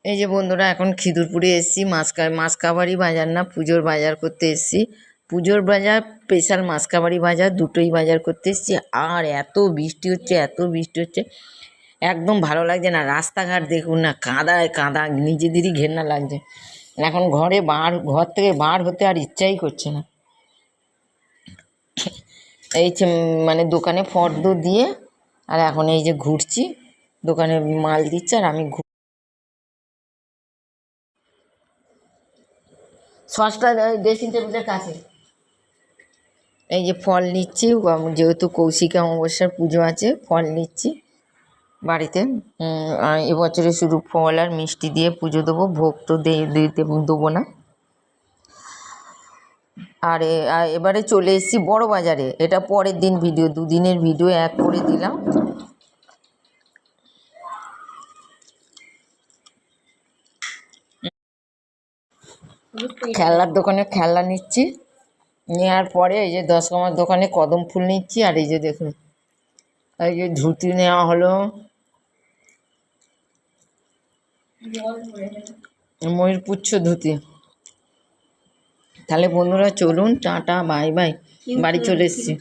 এই যে বন্ধুরা, এখন খিদুরপুরে এসেছি। মাসকাবাড়ি বাজার না, পুজোর বাজার করতে এসেছি। পুজোর বাজার, স্পেশাল মাসকাবাড়ি বাজার, দুটোই বাজার করতে এসেছি। আর এত বৃষ্টি হচ্ছে, এত বৃষ্টি হচ্ছে, একদম ভালো লাগছে না। রাস্তাঘাট দেখুন না, কাদায় কাদা, নিজেদেরই ঘেন্না লাগছে। এখন ঘর থেকে বার হতে আর ইচ্ছাই করছে না। মানে দোকানে ফর্দ দিয়ে, আর এখন এই যে ঘুরছি, দোকানে মাল দিচ্ছে আর আমি সসটা ড্রেসিং টেবিলের কাছে। এই যে ফল নিচ্ছি, যেহেতু কৌশিক অমাবস্যার পুজো আছে, ফল নিচ্ছি বাড়িতে। এবছরে শুধু ফল আর মিষ্টি দিয়ে পুজো দেবো, ভোগ তো দেবো না। আর এবারে চলে এসেছি বড় বাজারে। এটা পরের দিন ভিডিও, দুদিনের ভিডিও এক করে দিলাম। খেলনার দোকানে খেলনা নিচ্ছি, নেওয়ার পরে এই যে 10 কামার দোকানে কদম ফুল নিচ্ছি। আর এই যে দেখুন, এই যে ধুতি নেওয়া হলো, ময়ূরপুচ্ছ ধুতি। তাহলে বন্ধুরা চলুন, টাটা বাই বাই, বাড়ি চলে এসেছি।